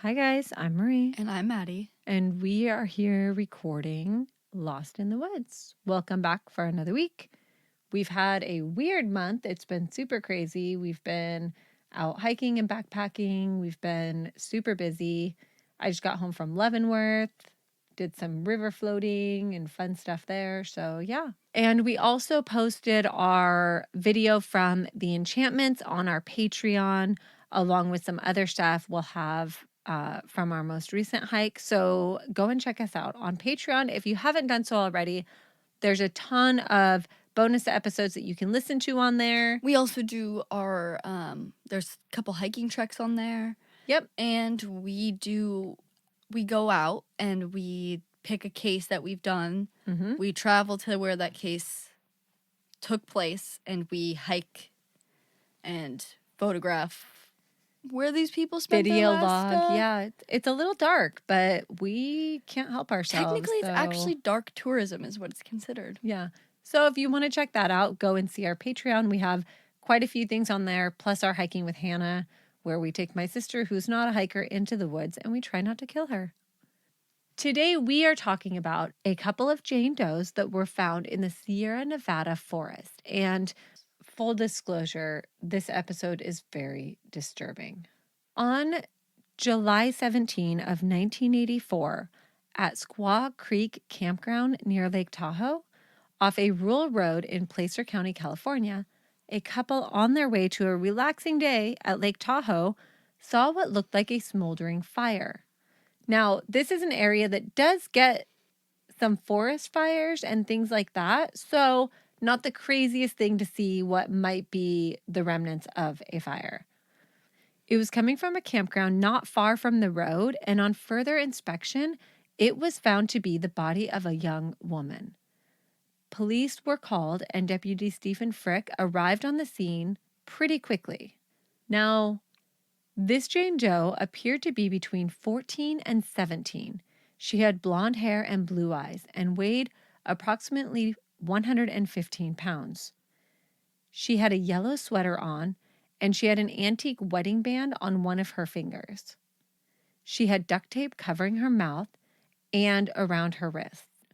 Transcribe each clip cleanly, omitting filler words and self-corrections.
Hi guys, I'm Marie, And I'm Maddie. and we are here recording Lost in the Woods. Welcome back for another week. We've had a weird month. It's been super crazy. We've been out hiking and backpacking. We've been super busy. I just got home from Leavenworth, did some river floating and fun stuff there. So, yeah. And we also posted our video from the enchantments on our Patreon, along with some other stuff we'll have from our most recent hike. So go and check us out on Patreon. If you haven't done so already, there's a ton of bonus episodes that you can listen to on there. We also do our, there's a couple hiking treks on there. Yep. And we go out and we pick a case that we've done. Mm-hmm. We travel to where that case took place and we hike and photograph where these people spent Video their last, log. Yeah, it's a little dark, but we can't help ourselves. Technically, it's actually dark tourism is what it's considered. Yeah. So if you want to check that out, go and see our Patreon. We have quite a few things on there, plus our Hiking with Hannah, where we take my sister, who's not a hiker, into the woods and we try not to kill her. Today, we are talking about a couple of Jane Does that were found in the Sierra Nevada forest. And full disclosure, this episode is very disturbing. On July 17 of 1984, at Squaw Creek Campground near Lake Tahoe, off a rural road in Placer County, California, a couple on their way to a relaxing day at Lake Tahoe saw what looked like a smoldering fire. Now, this is an area that does get some forest fires and things like that, so not the craziest thing to see what might be the remnants of a fire. It was coming from a campground not far from the road, and on further inspection, it was found to be the body of a young woman. Police were called, and Deputy Stephen Frick arrived on the scene pretty quickly. Now, this Jane Doe appeared to be between 14 and 17. She had blonde hair and blue eyes and weighed approximately 115 pounds. She had a yellow sweater on, and she had an antique wedding band on one of her fingers. She had duct tape covering her mouth and around her wrists,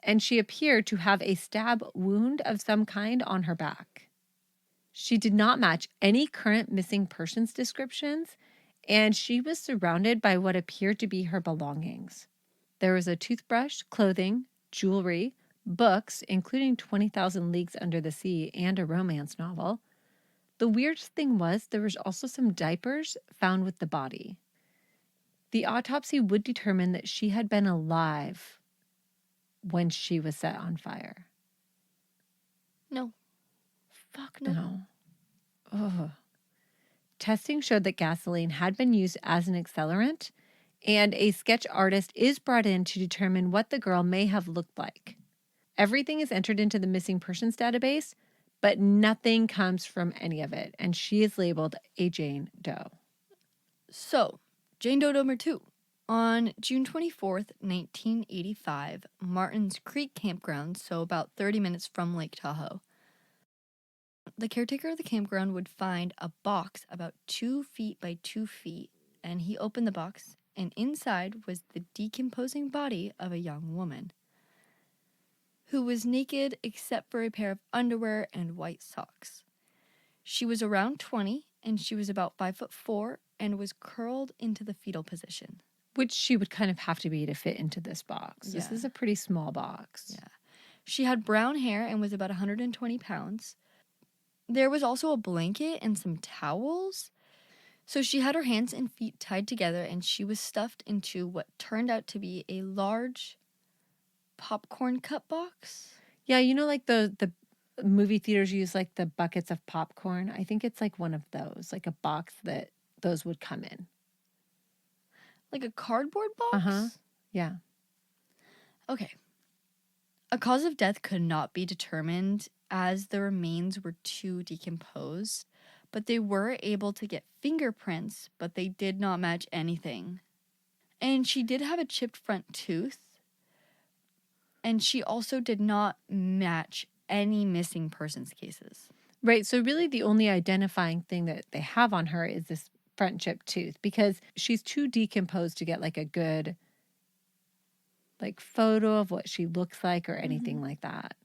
and she appeared to have a stab wound of some kind on her back. She did not match any current missing persons descriptions, and she was surrounded by what appeared to be her belongings. There was a toothbrush, clothing, jewelry, books, including 20,000 Leagues Under the Sea and a romance novel. The weirdest thing was there was also some diapers found with the body. The autopsy would determine that she had been alive when she was set on fire. No. Fuck no. Ugh. Testing showed that gasoline had been used as an accelerant, and a sketch artist is brought in to determine what the girl may have looked like. Everything is entered into the missing persons database, but nothing comes from any of it, and she is labeled a Jane Doe. So, Jane Doe number 2. On June 24th, 1985, Martins Creek Campground, so about 30 minutes from Lake Tahoe, the caretaker of the campground would find a box about 2 feet by 2 feet, and he opened the box, and inside was the decomposing body of a young woman who was naked except for a pair of underwear and white socks. She was around 20, and she was about 5'4" and was curled into the fetal position. Which she would kind of have to be to fit into this box. Yeah. This is a pretty small box. Yeah. She had brown hair and was about 120 pounds. There was also a blanket and some towels. So she had her hands and feet tied together, and she was stuffed into what turned out to be a large popcorn cup box. Yeah, you know, like the movie theaters use like the buckets of popcorn. I think it's like one of those, like a box that those would come in. Like a cardboard box? Yeah. Okay. A cause of death could not be determined as the remains were too decomposed, but they were able to get fingerprints, but they did not match anything. And she did have a chipped front tooth, and she also did not match any missing persons cases. Right. So really the only identifying thing that they have on her is this front chipped tooth because she's too decomposed to get like a good like photo of what she looks like or anything like that.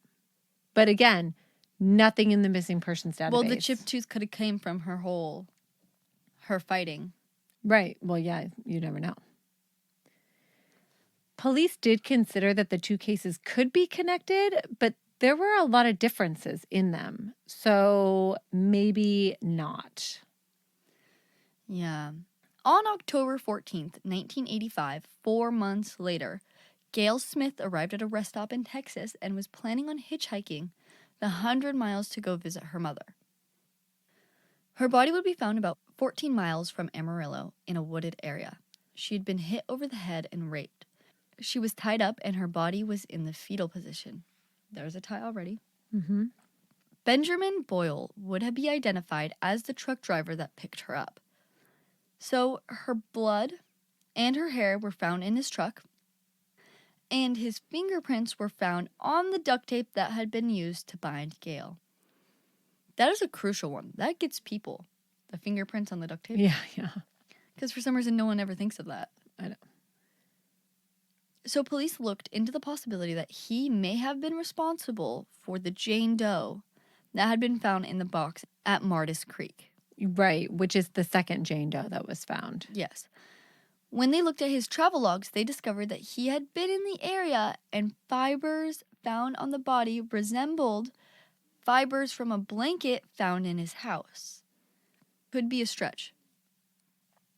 But again, nothing in the missing persons database. Well, the chipped tooth could have came from her fighting. Right. Well, yeah, you never know. Police did consider that the two cases could be connected, but there were a lot of differences in them. So maybe not. Yeah. On October 14th, 1985, 4 months later, Gail Smith arrived at a rest stop in Texas and was planning on hitchhiking the 100 miles to go visit her mother. Her body would be found about 14 miles from Amarillo in a wooded area. She had been hit over the head and raped. She was tied up and her body was in the fetal position. There's a tie already. Mm-hmm. Benjamin Boyle would have been identified as the truck driver that picked her up. So her blood and her hair were found in his truck, and his fingerprints were found on the duct tape that had been used to bind Gail. That is a crucial one. That gets people. The fingerprints on the duct tape. Yeah. Because for some reason, no one ever thinks of that. I know. So police looked into the possibility that he may have been responsible for the Jane Doe that had been found in the box at Martis Creek. Right, which is the second Jane Doe that was found. Yes. When they looked at his travel logs, they discovered that he had been in the area and fibers found on the body resembled fibers from a blanket found in his house. Could be a stretch.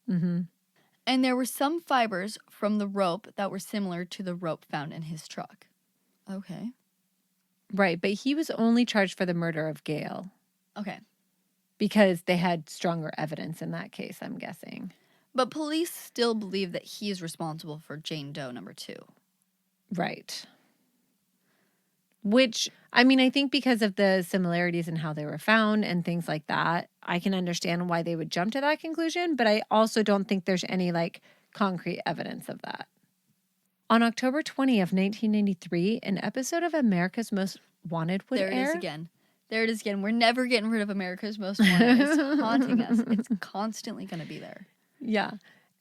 Mm-hmm. And there were some fibers from the rope that were similar to the rope found in his truck. Okay. Right, but he was only charged for the murder of Gail. Okay. Because they had stronger evidence in that case, I'm guessing. But police still believe that he is responsible for Jane Doe number 2. Right. Which, I mean, I think because of the similarities in how they were found and things like that, I can understand why they would jump to that conclusion, but I also don't think there's any, like, concrete evidence of that. On October 20 of 1993, an episode of America's Most Wanted would air. There it is again. We're never getting rid of America's Most Wanted. It's haunting us. It's constantly going to be there. Yeah.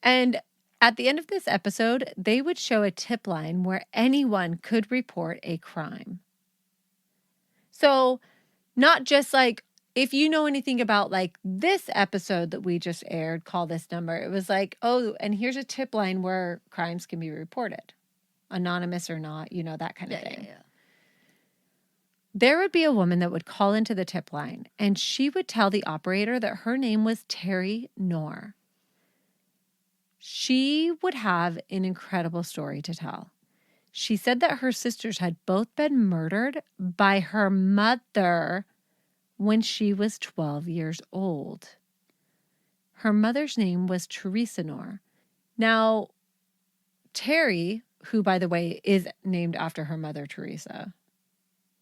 And at the end of this episode, they would show a tip line where anyone could report a crime. So not just like, if you know anything about like this episode that we just aired, call this number. It was like, oh, and here's a tip line where crimes can be reported, anonymous or not, you know, that kind of thing. Yeah. There would be a woman that would call into the tip line, and she would tell the operator that her name was Terry Knorr. She would have an incredible story to tell. She said that her sisters had both been murdered by her mother when she was 12 years old. Her mother's name was Theresa Knorr. Now, Terry, who, by the way, is named after her mother, Theresa.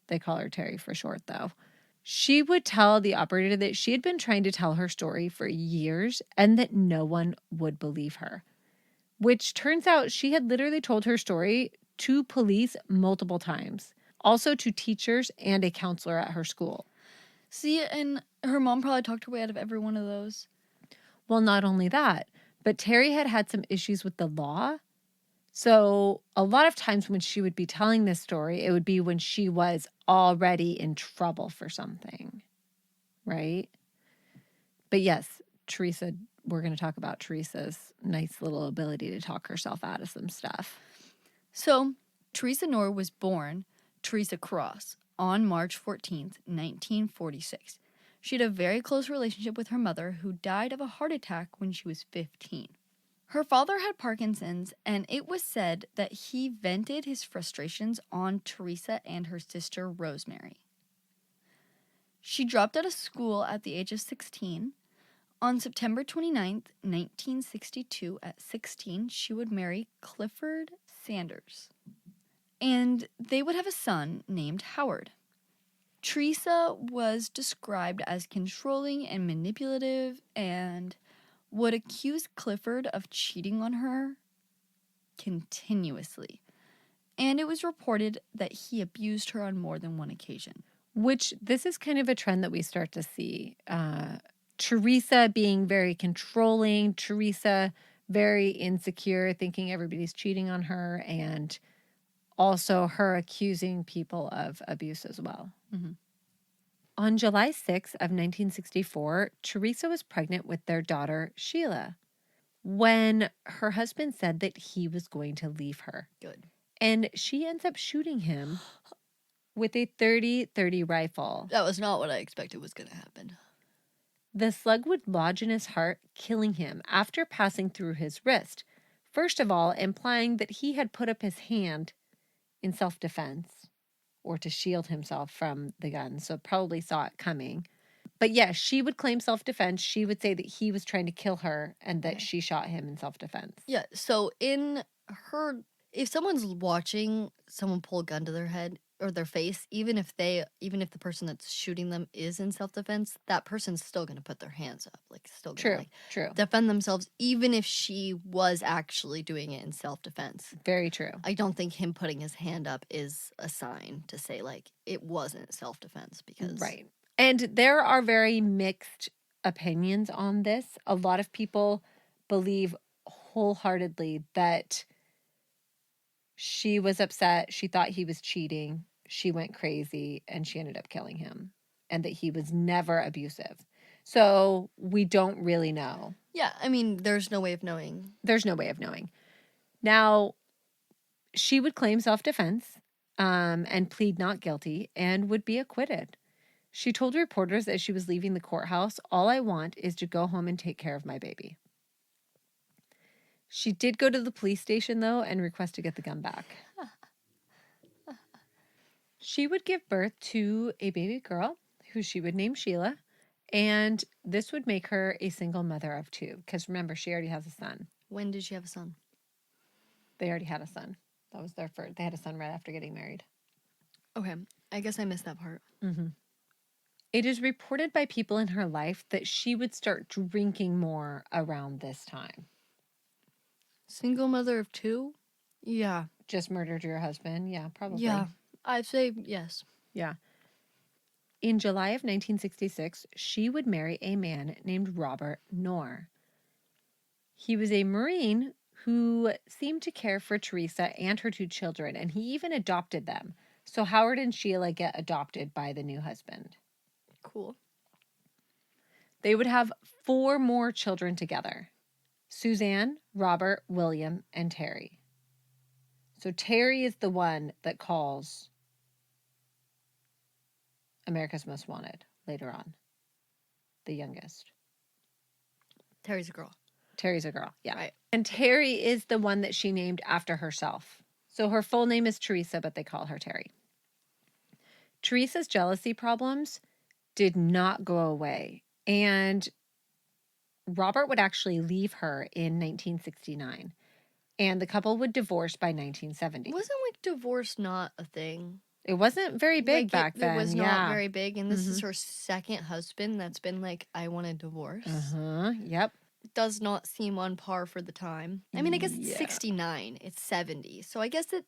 They call her Terry for short, though. She would tell the operator that she had been trying to tell her story for years and that no one would believe her. Which turns out she had literally told her story to police multiple times. Also to teachers and a counselor at her school. See, and her mom probably talked her way out of every one of those. Well, not only that, but Terry had had some issues with the law. So a lot of times when she would be telling this story, it would be when she was already in trouble for something, right? But yes, Theresa, we're going to talk about Theresa's nice little ability to talk herself out of some stuff. So, Theresa Knorr was born Theresa Cross on March 14th, 1946. She had a very close relationship with her mother, who died of a heart attack when she was 15. Her father had Parkinson's, and it was said that he vented his frustrations on Theresa and her sister Rosemary. She dropped out of school at the age of 16. On September 29th, 1962, at 16, she would marry Clifford Sanders, and they would have a son named Howard. Theresa was described as controlling and manipulative and would accuse Clifford of cheating on her continuously. And it was reported that he abused her on more than one occasion. Which, this is kind of a trend that we start to see Theresa being very controlling, Theresa very insecure, thinking everybody's cheating on her, and also her accusing people of abuse as well. Mhm. On July 6th of 1964, Theresa was pregnant with their daughter, Sheila, when her husband said that he was going to leave her. Good. And she ends up shooting him with a .30 rifle. That was not what I expected was going to happen. The slug would lodge in his heart, killing him after passing through his wrist. First of all, implying that he had put up his hand in self-defense or to shield himself from the gun, so probably saw it coming. But yes, she would claim self-defense. She would say that he was trying to kill her and that she shot him in self-defense. Yeah, so in her, if someone's watching someone pull a gun to their head or their face, even if the person that's shooting them is in self-defense, that person's still going to put their hands up, like still going to True. defend themselves, even if she was actually doing it in self-defense. Very true. I don't think him putting his hand up is a sign to say like it wasn't self-defense, because Right. And there are very mixed opinions on this. A lot of people believe wholeheartedly that she was upset. She thought he was cheating. She went crazy and she ended up killing him, and that he was never abusive. So we don't really know. Yeah, I mean, there's no way of knowing. There's no way of knowing. Now, she would claim self-defense and plead not guilty and would be acquitted. She told reporters as she was leaving the courthouse, "All I want is to go home and take care of my baby." She did go to the police station, though, and request to get the gun back. She would give birth to a baby girl who she would name Sheila, and this would make her a single mother of two, because remember, she already has a son. When did she have a son? They already had a son. That was their first. They had a son right after getting married. Okay, I guess I missed that part. Mm-hmm. It is reported by people in her life that she would start drinking more around this time. Single mother of two? Yeah. Just murdered your husband? Yeah, probably. Yeah, I'd say yes. Yeah. In July of 1966, she would marry a man named Robert Knorr. He was a Marine who seemed to care for Theresa and her two children, and he even adopted them. So Howard and Sheila get adopted by the new husband. Cool. They would have 4 more children together: Suzanne, Robert, William, and Terry. So Terry is the one that calls America's Most Wanted later on. The youngest. Terry's a girl. Terry's a girl, yeah. Right. And Terry is the one that she named after herself. So her full name is Theresa, but they call her Terry. Theresa's jealousy problems did not go away, and Robert would actually leave her in 1969, and the couple would divorce by 1970. Wasn't like divorce not a thing? It wasn't very big Like, back then. It was not very big, and this is Mhm. her second husband that's been like, I want a divorce. Yep. Does not seem on par for the time. I mean, I guess it's Yeah. 69. It's 70. So I guess it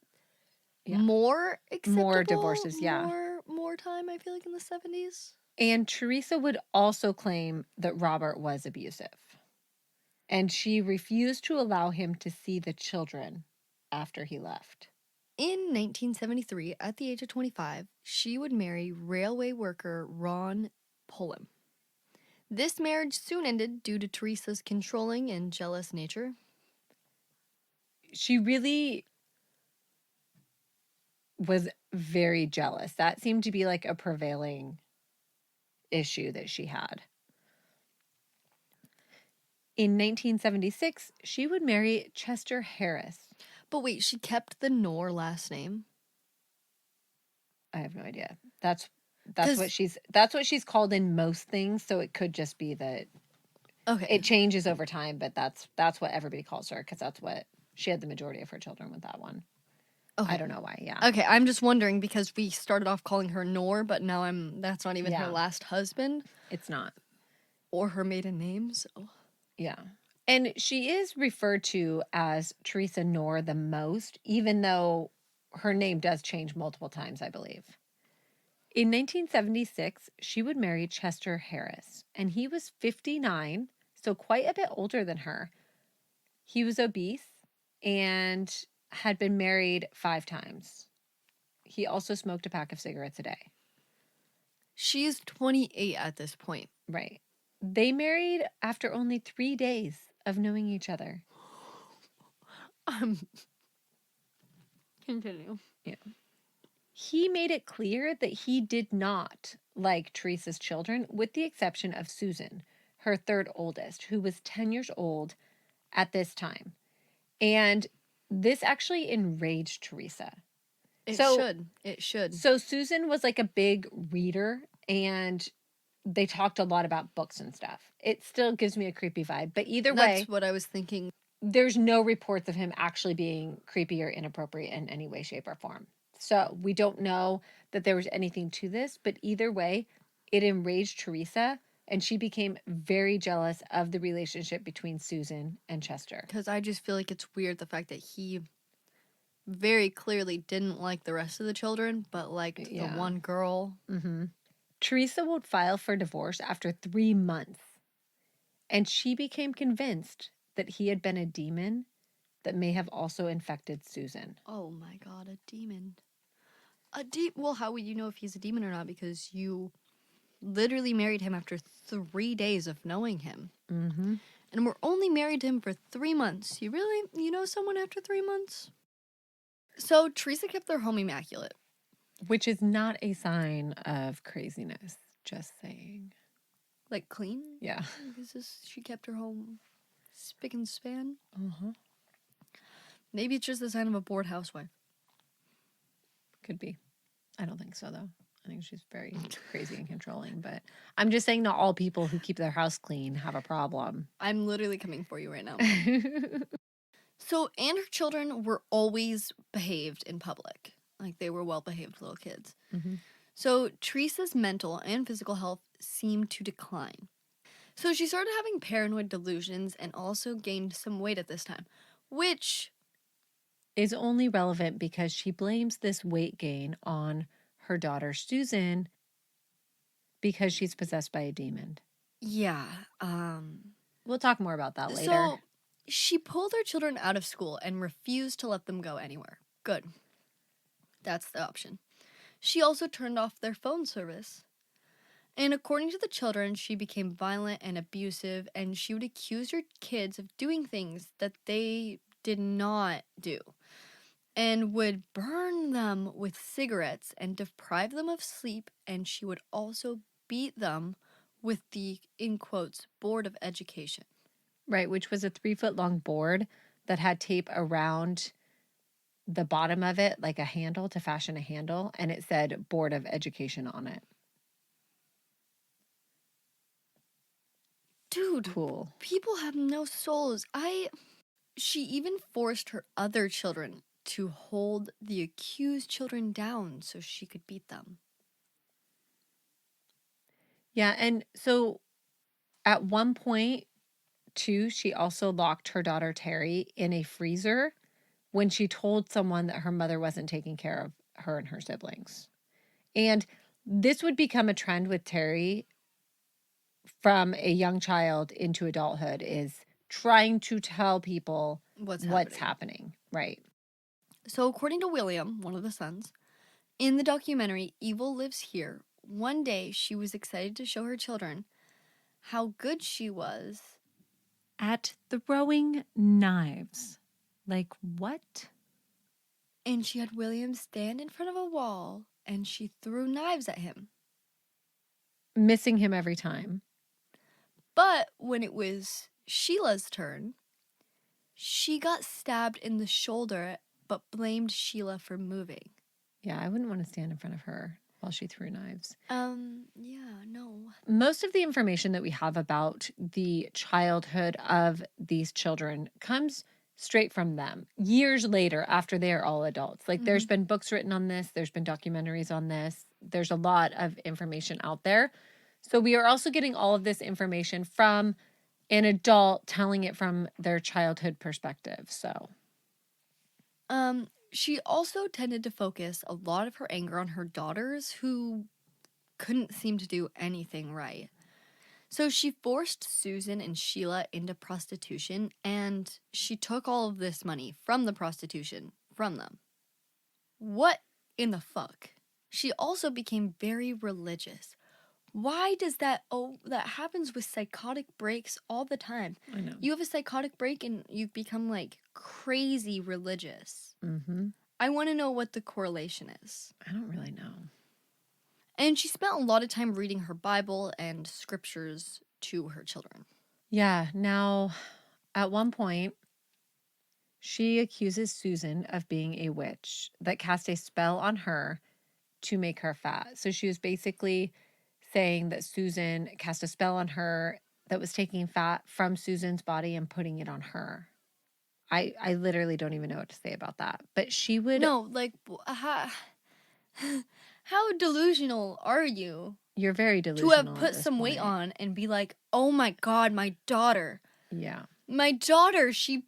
Yeah. more acceptable. More divorces, yeah. More time, I feel like, in the 70s. And Theresa would also claim that Robert was abusive, and she refused to allow him to see the children after he left. In 1973, at the age of 25, she would marry railway worker Ron Pullum. This marriage soon ended due to Theresa's controlling and jealous nature. She really was very jealous. That seemed to be like a prevailing issue that she had. In 1976, she would marry Chester Harris. But wait, she kept the Knorr last name? I have no idea. That's what she's called in most things, so it could just be that it changes over time, but that's what everybody calls her, because that's what she had the majority of her children with that one. Okay. I don't know why, yeah. Okay, I'm just wondering because we started off calling her Knorr, but now that's not even her last husband. It's not. Or her maiden name, so. Yeah. And she is referred to as Theresa Knorr the most, even though her name does change multiple times, I believe. In 1976, she would marry Chester Harris, and he was 59, so quite a bit older than her. He was obese and had been married 5 times. He also smoked a pack of cigarettes a day. She's 28 at this point. Right. They married after only 3 days of knowing each other. Continue. Yeah. He made it clear that he did not like Theresa's children, with the exception of Susan, her third oldest, who was 10 years old at this time. And this actually enraged Theresa. It should. So Susan was like a big reader, and they talked a lot about books and stuff. It still gives me a creepy vibe, but either way, That's what I was thinking. there's no reports of him actually being creepy or inappropriate in any way, shape, or form. So we don't know that there was anything to this, but either way, it enraged Theresa, and she became very jealous of the relationship between Susan and Chester. Because I just feel like it's weird the fact that he very clearly didn't like the rest of the children, but liked the one girl. Mm-hmm. Theresa would file for divorce after 3 months, and she became convinced that he had been a demon that may have also infected Susan. Oh my god, a demon. Well, how would you know if he's a demon or not? Because you literally married him after 3 days of knowing him. Mm-hmm. And we're only married to him for 3 months. You know someone after 3 months? So Theresa kept their home immaculate. Which is not a sign of craziness, just saying. Like clean? Yeah. She kept her home spick and span? Uh-huh. Maybe it's just a sign of a bored housewife. Could be. I don't think so, though. I think she's very crazy and controlling, but I'm just saying not all people who keep their house clean have a problem. I'm literally coming for you right now. So, and her children were always behaved in public. Like, they were well-behaved little kids. Mm-hmm. So, Teresa's mental and physical health seemed to decline. So, she started having paranoid delusions and also gained some weight at this time, which is only relevant because she blames this weight gain on her daughter Susan because she's possessed by a demon. Yeah. We'll talk more about that later. So, she pulled her children out of school and refused to let them go anywhere. Good. That's the option. She also turned off their phone service. And according to the children, she became violent and abusive, and she would accuse her kids of doing things that they did not do, and would burn them with cigarettes and deprive them of sleep, and she would also beat them with the, in quotes, Board of Education. Right, which was a 3-foot-long board that had tape around the bottom of it, like a handle to fashion a handle, and it said Board of Education on it. Dude, cool. People have no souls. She even forced her other children to hold the accused children down so she could beat them. Yeah, and so at one point, too, she also locked her daughter Terry in a freezer when she told someone that her mother wasn't taking care of her and her siblings. And this would become a trend with Terry from a young child into adulthood, is trying to tell people what's happening. Right. So according to William, one of the sons, in the documentary Evil Lives Here, one day she was excited to show her children how good she was at throwing knives. Like what? And she had William stand in front of a wall and she threw knives at him, missing him every time. But when it was Sheila's turn, she got stabbed in the shoulder but blamed Sheila for moving. Yeah, I wouldn't want to stand in front of her while she threw knives. Yeah, no. Most of the information that we have about the childhood of these children comes straight from them years later after they're all adults. Like, there's been books written on this, there's been documentaries on this, there's a lot of information out there. So we are also getting all of this information from an adult telling it from their childhood perspective. So she also tended to focus a lot of her anger on her daughters, who couldn't seem to do anything right. So she forced Susan and Sheila into prostitution, and she took all of this money from the prostitution from them. What in the fuck? She also became very religious. Why does that that happens with psychotic breaks all the time? I know. You have a psychotic break and you've become like crazy religious. Mm-hmm. I want to know what the correlation is. I don't really know. And she spent a lot of time reading her Bible and scriptures to her children. Yeah. Now, at one point, she accuses Susan of being a witch that cast a spell on her to make her fat. So she was basically saying that Susan cast a spell on her that was taking fat from Susan's body and putting it on her. I literally don't even know what to say about that. But she would. No, like, how delusional are you? You're very To delusional. have put some weight on and be like, oh my god, my daughter. Yeah. My daughter, she's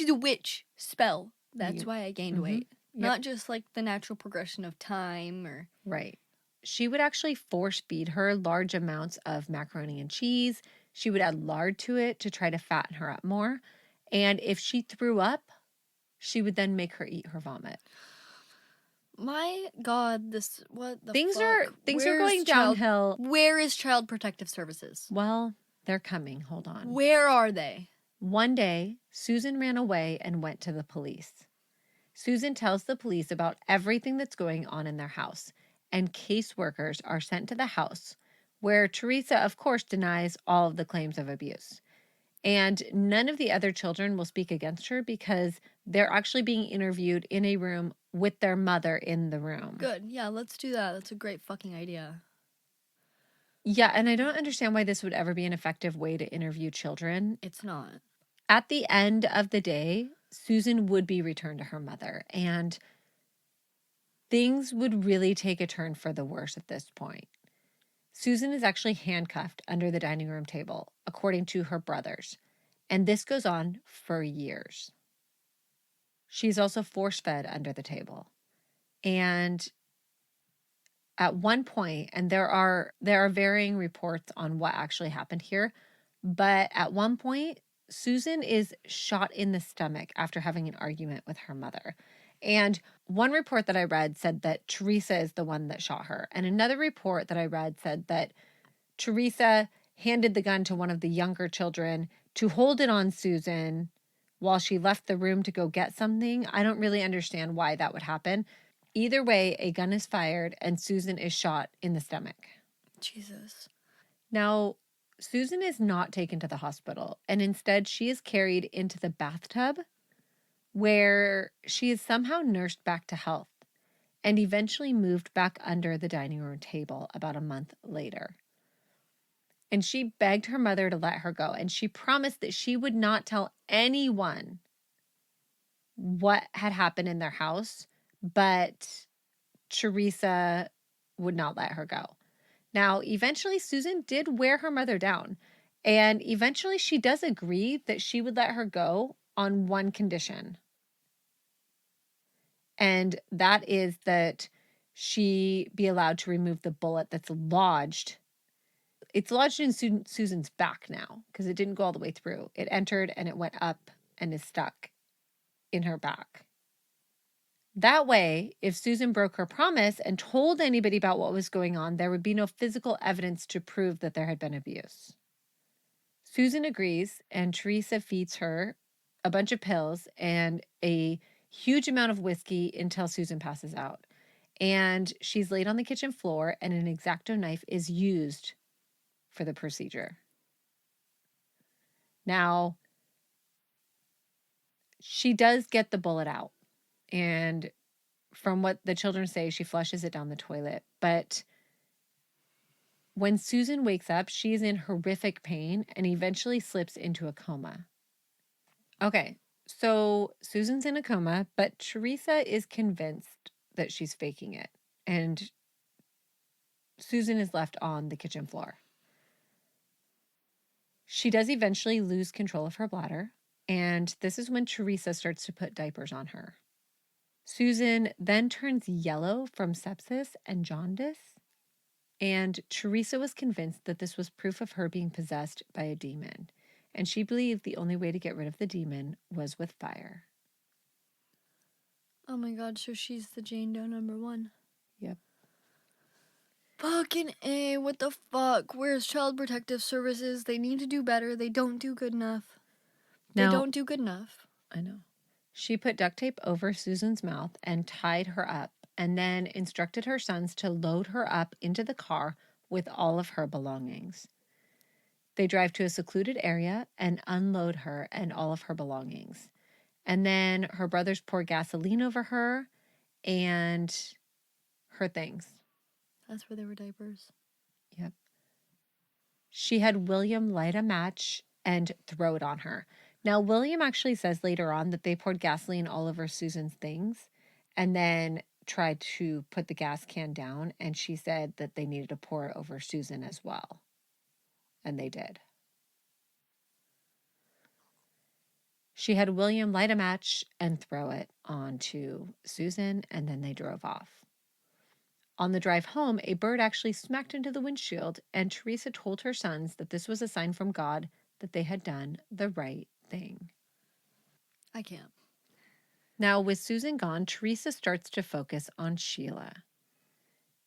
a witch. Spell. That's You- why I gained weight. Yep. Not just like the natural progression of time or. Right. She would actually force feed her large amounts of macaroni and cheese. She would add lard to it to try to fatten her up more. And if she threw up, she would then make her eat her vomit. My god, this what the Things fuck? are going downhill. Where is Child Protective Services? Well, they're coming. Hold on. Where are they? One day, Susan ran away and went to the police. Susan tells the police about everything that's going on in their house, and caseworkers are sent to the house, where Theresa, of course, denies all of the claims of abuse. And none of the other children will speak against her because they're actually being interviewed in a room with their mother in the room. Good. Yeah, let's do that. That's a great fucking idea. Yeah, and I don't understand why this would ever be an effective way to interview children. It's not. At the end of the day, Susan would be returned to her mother, and things would really take a turn for the worse at this point. Susan is actually handcuffed under the dining room table, according to her brothers, and this goes on for years. She's also force-fed under the table. And at one point, and there are varying reports on what actually happened here, but at one point, Susan is shot in the stomach after having an argument with her mother. And one report that I read said that Theresa is the one that shot her. And another report that I read said that Theresa handed the gun to one of the younger children to hold it on Susan while she left the room to go get something. I don't really understand why that would happen. Either way, a gun is fired and Susan is shot in the stomach. Jesus. Now, Susan is not taken to the hospital, and instead she is carried into the bathtub where she is somehow nursed back to health and eventually moved back under the dining room table about a month later. And she begged her mother to let her go, and she promised that she would not tell anyone what had happened in their house, but Theresa would not let her go. Now, eventually, Susan did wear her mother down, and eventually she does agree that she would let her go on one condition. And that is that she be allowed to remove the bullet that's lodged. It's lodged in Susan's back now because it didn't go all the way through. It entered and it went up and is stuck in her back. That way, if Susan broke her promise and told anybody about what was going on, there would be no physical evidence to prove that there had been abuse. Susan agrees, and Theresa feeds her a bunch of pills and a huge amount of whiskey until Susan passes out. And she's laid on the kitchen floor, and an X-Acto knife is used for the procedure. Now, she does get the bullet out, and from what the children say, she flushes it down the toilet. But when Susan wakes up, she's in horrific pain and eventually slips into a coma. Okay, so Susan's in a coma, but Theresa is convinced that she's faking it. And Susan is left on the kitchen floor. She does eventually lose control of her bladder, and this is when Theresa starts to put diapers on her. Susan then turns yellow from sepsis and jaundice, And Theresa was convinced that this was proof of her being possessed by a demon. And she believed the only way to get rid of the demon was with fire. Oh my god, so she's the Jane Doe #1. Yep. Fucking A, what the fuck? Where's Child Protective Services? They need to do better. They don't do good enough. They Now, don't do good enough. I know. She put duct tape over Susan's mouth and tied her up, and then instructed her sons to load her up into the car with all of her belongings. They drive to a secluded area and unload her and all of her belongings. And then her brothers pour gasoline over her and her things. That's where there were diapers. Yep. She had William light a match and throw it on her. Now, William actually says later on that they poured gasoline all over Susan's things and then tried to put the gas can down. And she said that they needed to pour it over Susan as well. And they did. She had William light a match and throw it onto Susan, and then they drove off. On the drive home, a bird actually smacked into the windshield, and Theresa told her sons that this was a sign from God that they had done the right thing. I can't. Now, with Susan gone, Theresa starts to focus on Sheila.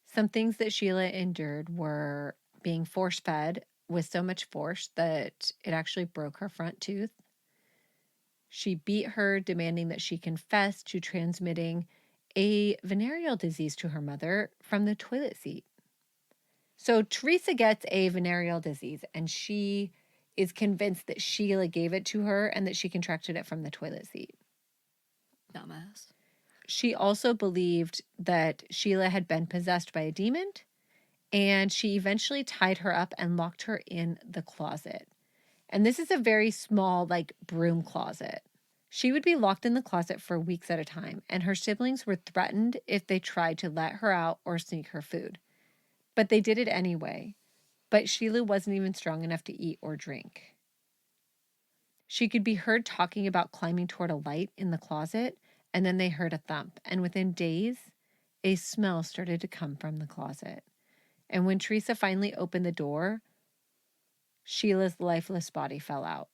Some things that Sheila endured were being force-fed with so much force that it actually broke her front tooth. She beat her, demanding that she confess to transmitting a venereal disease to her mother from the toilet seat. So Theresa gets a venereal disease, and she is convinced that Sheila gave it to her and that she contracted it from the toilet seat. Dumbass. She also believed that Sheila had been possessed by a demon, and she eventually tied her up and locked her in the closet. And this is a very small, like, broom closet. She would be locked in the closet for weeks at a time, and her siblings were threatened if they tried to let her out or sneak her food. But they did it anyway. But Sheila wasn't even strong enough to eat or drink. She could be heard talking about climbing toward a light in the closet, and then they heard a thump. And within days, a smell started to come from the closet. And when Theresa finally opened the door, Sheila's lifeless body fell out.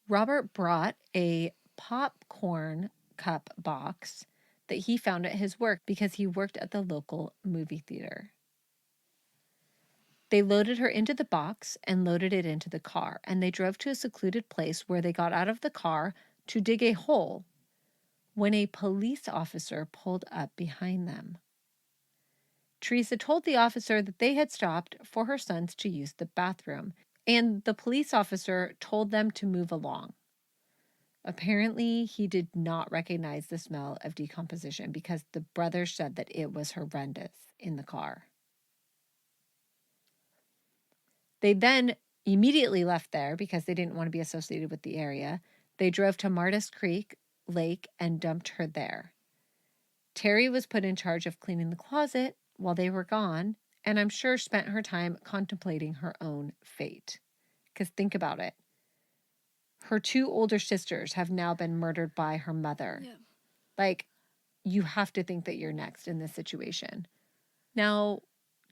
Robert brought a popcorn cup box that he found at his work because he worked at the local movie theater. They loaded her into the box and loaded it into the car, and they drove to a secluded place where they got out of the car to dig a hole when a police officer pulled up behind them. Theresa told the officer that they had stopped for her sons to use the bathroom, and the police officer told them to move along. Apparently, he did not recognize the smell of decomposition because the brothers said that it was horrendous in the car. They then immediately left there because they didn't want to be associated with the area. They drove to Martis Creek Lake and dumped her there. Terry was put in charge of cleaning the closet while they were gone, and I'm sure spent her time contemplating her own fate. Because think about it. Her two older sisters have now been murdered by her mother. Yeah. Like, you have to think that you're next in this situation. Now,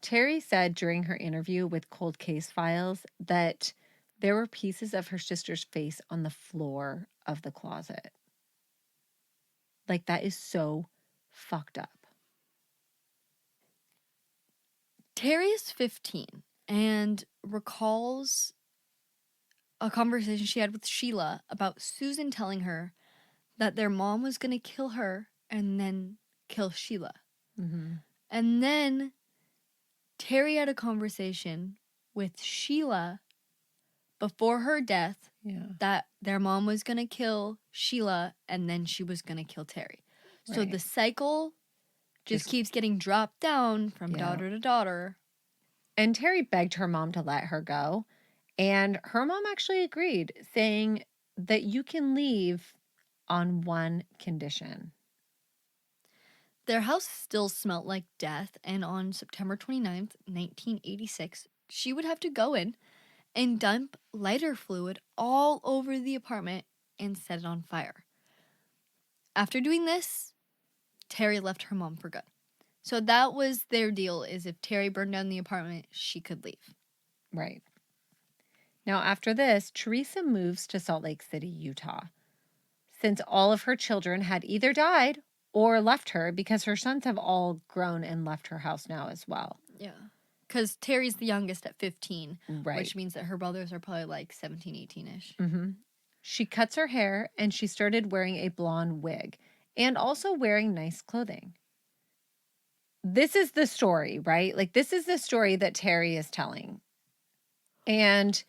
Terry said during her interview with Cold Case Files that there were pieces of her sister's face on the floor of the closet. Like, that is so fucked up. Terry is 15 and recalls a conversation she had with Sheila about Susan telling her that their mom was going to kill her and then kill Sheila. Mm-hmm. And then Terry had a conversation with Sheila before her death that their mom was going to kill Sheila and then she was going to kill Terry. Right. So the cycle just keeps getting dropped down from daughter to daughter. And Terry begged her mom to let her go. And her mom actually agreed, saying that you can leave on one condition. Their house still smelled like death, and on September 29th, 1986, she would have to go in and dump lighter fluid all over the apartment and set it on fire. After doing this, Terry left her mom for good. So that was their deal, is if Terry burned down the apartment, she could leave. Right. Now, after this, Theresa moves to Salt Lake City, Utah, since all of her children had either died or left her, because her sons have all grown and left her house now as well. Yeah. Because Terry's the youngest at 15, Right. which means that her brothers are probably like 17, 18-ish. Mm-hmm. She cuts her hair and she started wearing a blonde wig and also wearing nice clothing. This is the story, right? Like, this is the story that Terry is telling. And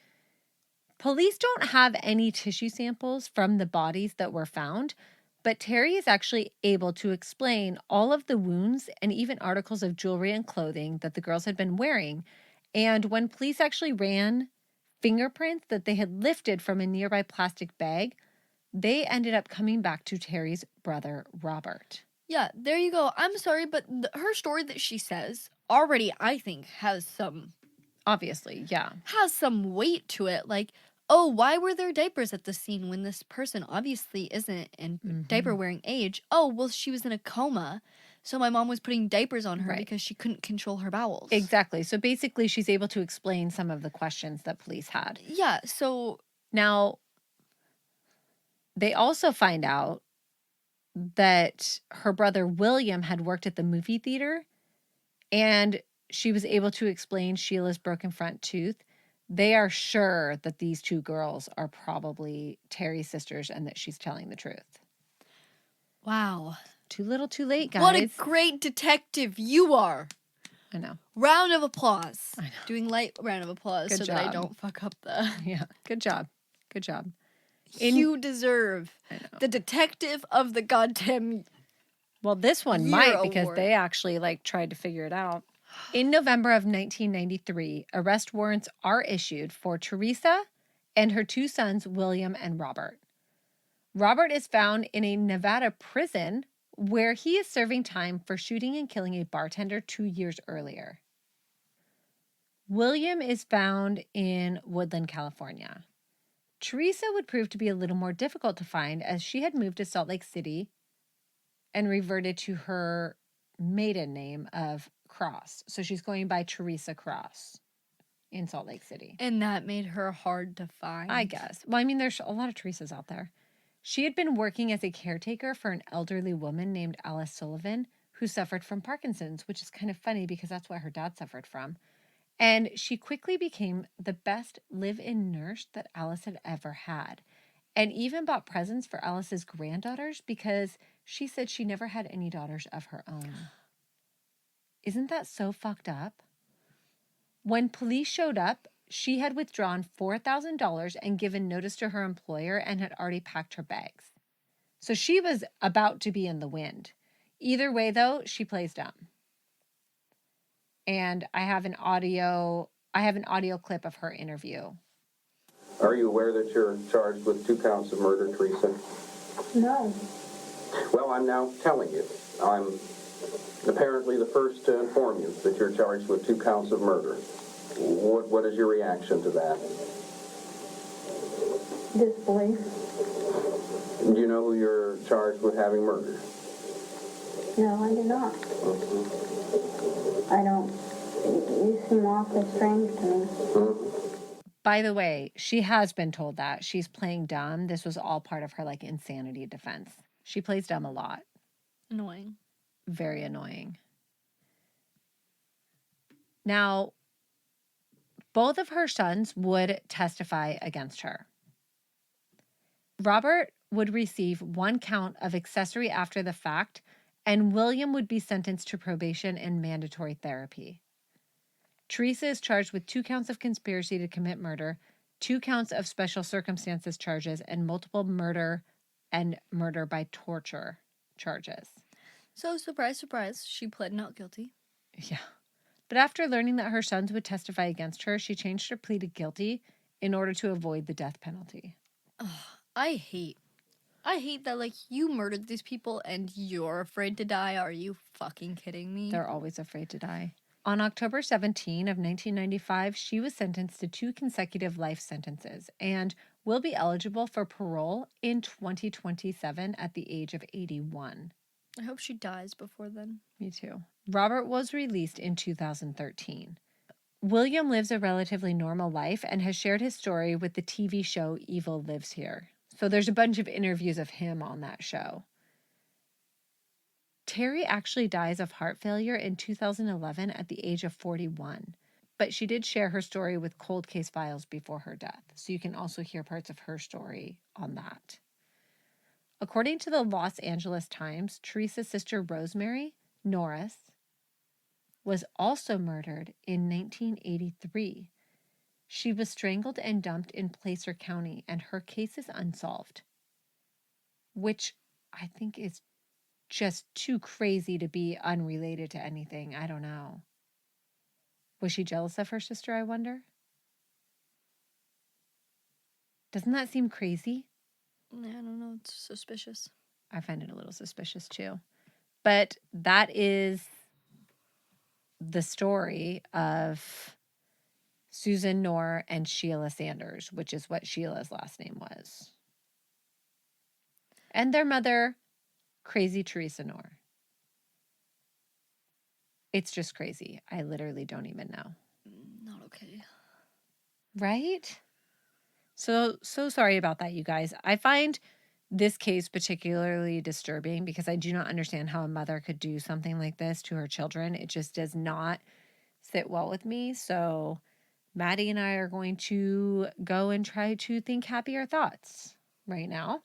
police don't have any tissue samples from the bodies that were found, but Terry is actually able to explain all of the wounds and even articles of jewelry and clothing that the girls had been wearing. And when police actually ran fingerprints that they had lifted from a nearby plastic bag, they ended up coming back to Terry's brother, Robert. Yeah, there you go. I'm sorry, but her story that she says already, I think, has some... Obviously, yeah. Has some weight to it. Like, oh, why were there diapers at the scene when this person obviously isn't in diaper wearing age? Oh, well, she was in a coma. So my mom was putting diapers on her because she couldn't control her bowels. Exactly. So basically, she's able to explain some of the questions that police had. Yeah, so... Now, they also find out that her brother William had worked at the movie theater, and she was able to explain Sheila's broken front tooth. They are sure that these two girls are probably Terry's sisters and that she's telling the truth. Wow. Too little, too late, guys. What a great detective you are. I know. Round of applause. I know. Doing light round of applause Good so job. that I don't fuck up the... Yeah, good job. Good job. You deserve the detective of the goddamn... Well, this one might, because they actually tried to figure it out. In November of 1993, arrest warrants are issued for Theresa and her two sons, William and Robert. Robert is found in a Nevada prison where he is serving time for shooting and killing a bartender 2 years earlier. William is found in Woodland, California. Theresa would prove to be a little more difficult to find, as she had moved to Salt Lake City and reverted to her maiden name of Cross. So she's going by Theresa Cross in Salt Lake City. And that made her hard to find. I guess. Well, I mean, there's a lot of Theresas out there. She had been working as a caretaker for an elderly woman named Alice Sullivan, who suffered from Parkinson's, which is kind of funny because that's what her dad suffered from. And she quickly became the best live-in nurse that Alice had ever had, and even bought presents for Alice's granddaughters because she said she never had any daughters of her own. Isn't that so fucked up? When police showed up, she had withdrawn $4,000 and given notice to her employer and had already packed her bags. So she was about to be in the wind. Either way, though, she plays dumb. And I have an audio clip of her interview. Are you aware that you're charged with 2 counts of murder, Theresa? No. Well, I'm now telling you. I'm apparently the first to inform you that you're charged with 2 counts of murder. What is your reaction to that? Disbelief. Do you know who you're charged with having murdered? No, I do not. I don't. You seem awfully strange to me. By the way, she has been told that. She's playing dumb. This was all part of her insanity defense. She plays dumb a lot. Annoying. Very annoying. Now, both of her sons would testify against her. Robert would receive 1 count of accessory after the fact, and William would be sentenced to probation and mandatory therapy. Theresa is charged with 2 counts of conspiracy to commit murder, 2 counts of special circumstances charges, and multiple murder and murder by torture charges. So, surprise, surprise, she pled not guilty. Yeah. But after learning that her sons would testify against her, she changed her plea to guilty in order to avoid the death penalty. Ugh, I hate that, you murdered these people and you're afraid to die. Are you fucking kidding me? They're always afraid to die. On October 17 of 1995, she was sentenced to 2 consecutive life sentences and will be eligible for parole in 2027 at the age of 81. I hope she dies before then. Me too. Robert was released in 2013. William lives a relatively normal life and has shared his story with the TV show Evil Lives Here. So there's a bunch of interviews of him on that show. Terry actually dies of heart failure in 2011 at the age of 41. But she did share her story with Cold Case Files before her death. So you can also hear parts of her story on that. According to the Los Angeles Times, Theresa's sister Rosemary Norris was also murdered in 1983. She was strangled and dumped in Placer County, and her case is unsolved, which I think is just too crazy to be unrelated to anything. I don't know. Was she jealous of her sister, I wonder? Doesn't that seem crazy? I don't know. It's suspicious. I find it a little suspicious too. But that is the story of Susan Knorr and Sheila Sanders, which is what Sheila's last name was. And their mother, Crazy Theresa Knorr. It's just crazy. I literally don't even know. Not okay. Right? So sorry about that, you guys. I find this case particularly disturbing because I do not understand how a mother could do something like this to her children. It just does not sit well with me. So Maddie and I are going to go and try to think happier thoughts right now.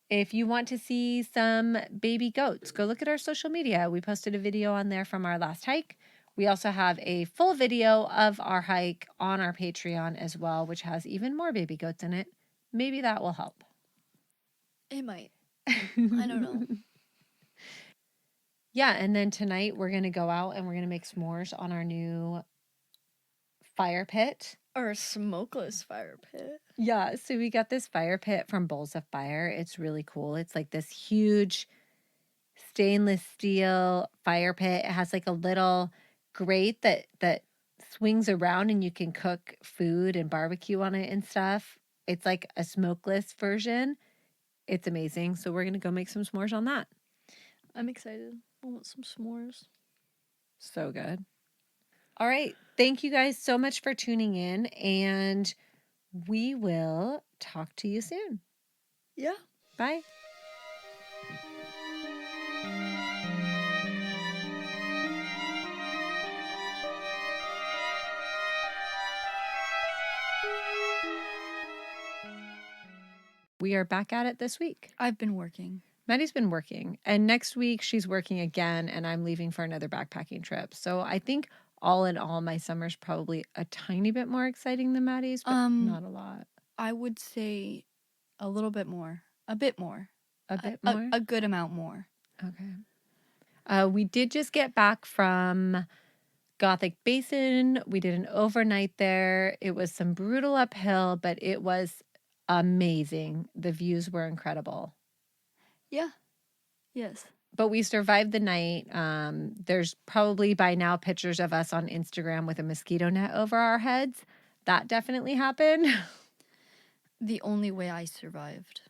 If you want to see some baby goats, go look at our social media. We posted a video on there from our last hike. We also have a full video of our hike on our Patreon as well, which has even more baby goats in it. Maybe that will help. It might. I don't know. Yeah, and then tonight we're going to go out and we're going to make s'mores on our new fire pit. Our smokeless fire pit. Yeah, so we got this fire pit from Bowls of Fire. It's really cool. It's like this huge stainless steel fire pit. It has like a little grate that swings around and you can cook food and barbecue on it and stuff. It's like a smokeless version. It's amazing. So we're going to go make some s'mores on that. I'm excited. I want some s'mores. So good. All right. Thank you guys so much for tuning in, and we will talk to you soon. Yeah. Bye. We are back at it this week. I've been working. Maddie's been working, and next week she's working again, and I'm leaving for another backpacking trip. So I think all in all, my summer's probably a tiny bit more exciting than Maddie's, but not a lot. I would say a little bit more. A bit more. A bit more? A good amount more. Okay. We did just get back from Gothic Basin. We did an overnight there. It was some brutal uphill, but it was amazing. The views were incredible. Yeah. Yes. But we survived the night. There's probably by now pictures of us on Instagram with a mosquito net over our heads. That definitely happened. The only way I survived.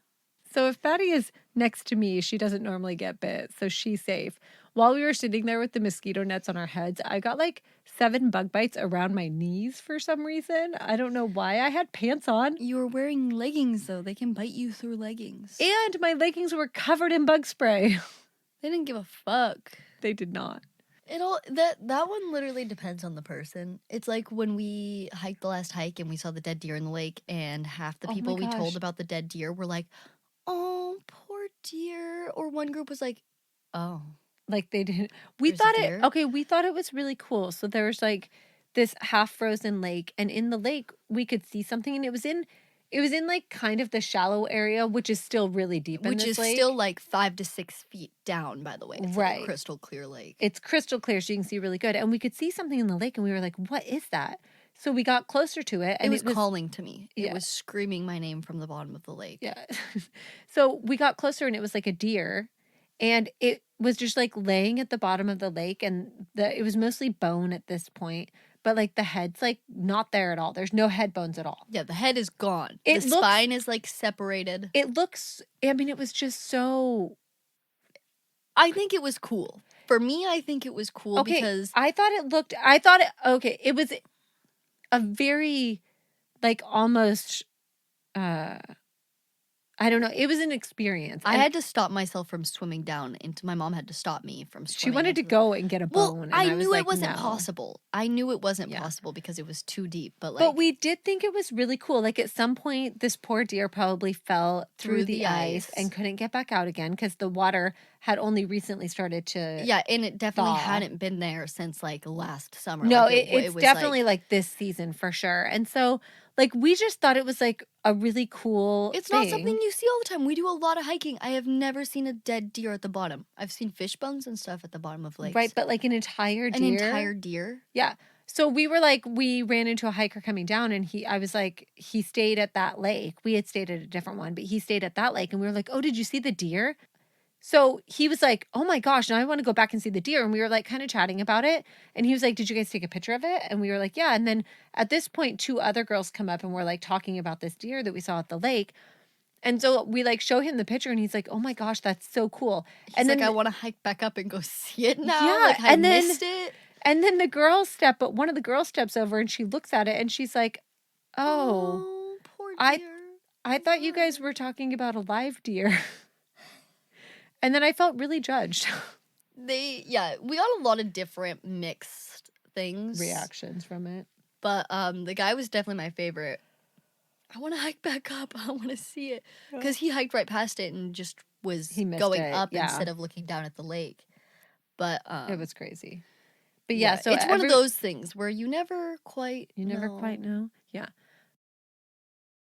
So if Patty is next to me, she doesn't normally get bit, so she's safe. While we were sitting there with the mosquito nets on our heads, I got like 7 bug bites around my knees for some reason. I don't know why. I had pants on. You were wearing leggings, though. They can bite you through leggings. And my leggings were covered in bug spray. They didn't give a fuck. They did not. That one literally depends on the person. It's like when we hiked the last hike and we saw the dead deer in the lake, and half the Oh my people we gosh. told about the dead deer were like, "Oh, poor deer," or one group was like, "Oh." Like they didn't. We There's a thought deer? we thought it was really cool. So there was like this half frozen lake, and in the lake we could see something, and it was in like kind of the shallow area, which is still really deep in Which this is lake. still like 5 to 6 feet down, by the way. It's like Right. a crystal clear lake. It's crystal clear, so you can see really good. And we could see something in the lake, and we were like, "What is that?" So we got closer to it, and It was calling to me. It Yeah. was screaming my name from the bottom of the lake. Yeah. So we got closer, and it was like a deer, and it was just like laying at the bottom of the lake, and it was mostly bone at this point, but like the head's like not there at all. There's no head bones at all. Yeah, the head is gone. It The looks- spine is like separated. It looks, I mean, it was just so I think it was cool. For me, I think it was cool Okay, because it was a very, like, almost, uh, I don't know, it was an experience. I And had to stop myself from swimming down into. My mom had to stop me from she swimming wanted to into the. go and get a Well, bone, and I I was knew it like, wasn't no. possible. I knew it wasn't Yeah. possible because it was too deep. But like, But we did think it was really cool. Like, at some point, this poor deer probably fell through the ice and couldn't get back out again because the water had only recently started to. yeah, and it definitely thaw. hadn't been there since like last summer. No, Like, it's was definitely like this season for sure. And so, like, we just thought it was like a really cool it's thing. not something you see all the time. We do a lot of hiking. I have never seen a dead deer at the bottom. I've seen fish bones and stuff at the bottom of lakes. Right, but like an entire deer. An entire deer. Yeah. So we were like, we ran into a hiker coming down, and I was like, he stayed at that lake. We had stayed at a different one, but he stayed at that lake, and we were like, oh, did you see the deer? So he was like, oh my gosh, now I want to go back and see the deer. And we were like kind of chatting about it. And he was like, did you guys take a picture of it? And we were like, yeah. And then at this point, 2 other girls come up and we're like talking about this deer that we saw at the lake. And so we like show him the picture, and he's like, oh my gosh, that's so cool. He's and like, then I want to hike back up and go see it now. Yeah, Like, I missed it. And then one of the girls steps over and she looks at it and she's like, oh, poor I- deer. I thought you guys were talking about a live deer. And then I felt really judged. We got a lot of different mixed things. Reactions from it. But the guy was definitely my favorite. I want to hike back up. I want to see it. Because he hiked right past it and just was He missed going it, up yeah. instead of looking down at the lake. But It was crazy. But yeah, so it's one of those things where you never quite know. Yeah.